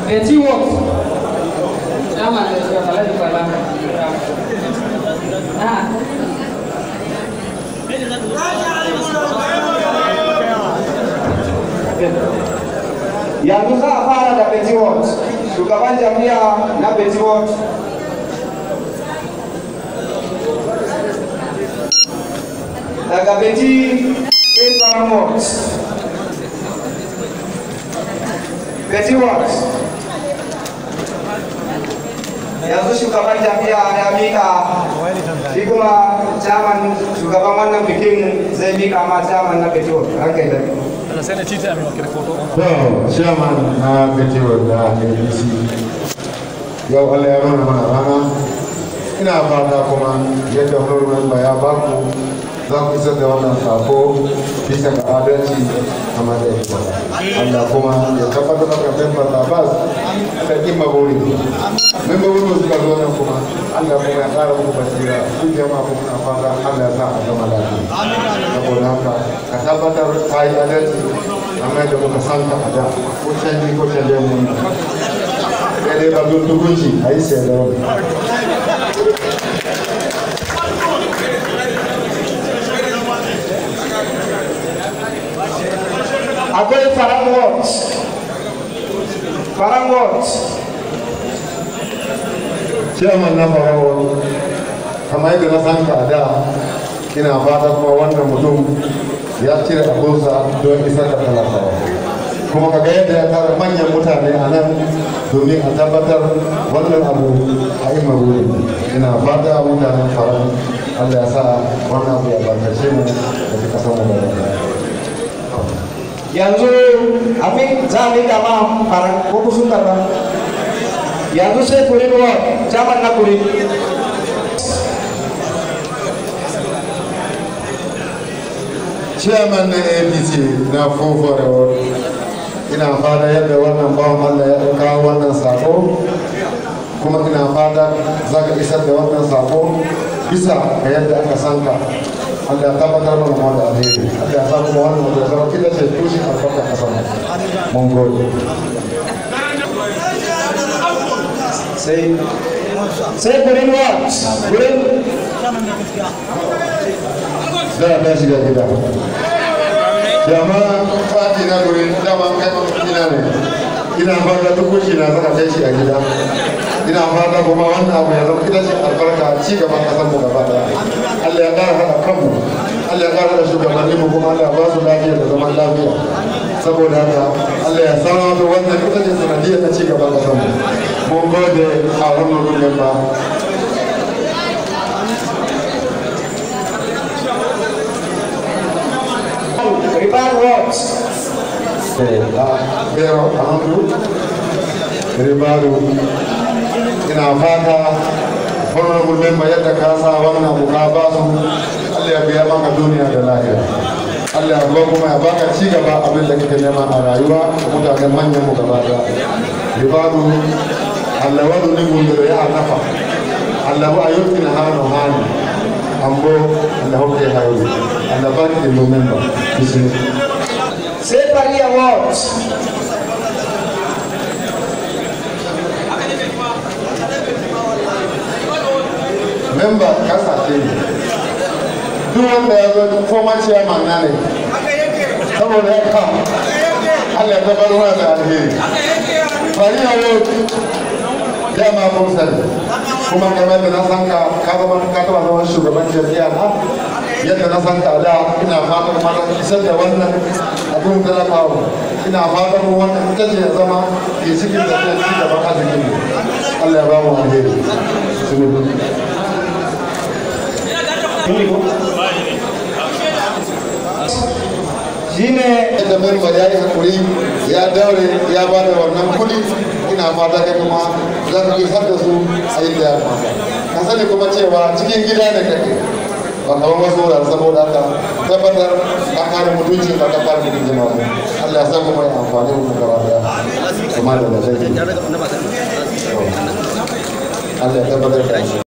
Betty what? Chairman, yanzu za a fara da Betty Ward, shugaban jami'a na Betty Ward. Daga Betty sai Farang Ward. Betty Ward. Yanzu shugaban jami'a ya mika shi kuma chairman shugaban wannan bikin zai mika ma chairman na Betty Ward. Ranka da sai na tita mai wakil foto. Chairman na Betty Ward da ABC. Yau Allah ya nuna mana rana. Ina fata kuma yadda honorable ya baku za ku isar da wannan sako bisa ga adalci a matsayin Allah kuma ya tabbatar da member Abbas da kima bori member wuri suka zo nan kuma Allah kuma ya ƙara muku basira ku jama'a kuma na fata Allah ya sa a zama lafiya saboda haka ka tabbatar ka yi adalci amma da muka san ka a da ko canji mun ya dai ba don tukunci a yi sai da wani akwai Farang Ward. Chairman na Farang Ward kamar yadda na san ka a da ina fata kuma wannan mutum ya cire abunsa don isar da talakawa kuma kaga yadda ya tara manyan mutane a nan domin a tabbatar wannan abu a yi maruri ina fata mutanen Farang Allah ya sa wannan abu ya barkace mu da duka samu da yanzu abin za a mika ma Farang ko kusun karba yanzu sai kuri ruwa chairman na kuri. Chairman na APC na Fofore ina fata yadda wannan bawan Allah ya kawo wannan sako kuma ina fata za ka isar da wannan sako bisa ga yadda aka san ka Allah ya tabbatar mana ma da alheri Allah ya sa kuma wannan da zama kila ce tushe albarka ka sama mun gode sai kurin wa kurin da shiga gida jama'a fati na gurin dama kai ina ne ina fata duk kuci na saka kai shi a gida ina fata kuma wannan abu ya zama ita ce albarka ci gaban kasar mu gaba daya Allah ya kara hada kanmu Allah ya kara hada shugabanni mu kuma Allah ya ba su lafiya da zaman lafiya saboda haka Allah ya sanar da wannan ita ce sanadiyar na ci gaban kasar mu mun gode a wannan gurin ba Ribar Watch. Pero Ahamdu Ribaru ina fata honorable member yadda ka sa wannan abu ka ba su Allah ya biya maka duniya da lahira Allah ya ba kuma ya baka ci gaba abin da kake nema a rayuwa mutanen manyan mu gaba da Ribaru Allah wa dun gundu ya nafa Allah wa ayyukin hanu hani ambo Allah ke hayo Allah ba ki mu member Say Pali Awards. Member kasa ce duk wanda ya zo former chairman na ne saboda ya ka Allah ya tabbatar da alheri Pali Awards dama kun sani kuma kamar da na san ka taba zama shugaban jami'a na yadda na san ka da ina fatan mata isar da wannan abin talakawa ina fatan wannan ita ce ya zama ke cikin da ta ci gaban arzikin mu Allah ya ba mu alheri shine da member ya yi hakuri ya daure ya ba da wannan kudi ina fata kai kuma za ka isar da su a inda ya kamata ka sani kuma cewa cikin gida ne kake ba kamar wasu wurare saboda haka tabbatar ka kare mutunci ka kare mutuncin jama'a Allah ya san kuma ya amfani mu gaba daya kuma da lafiya Allah ya tabbatar da shi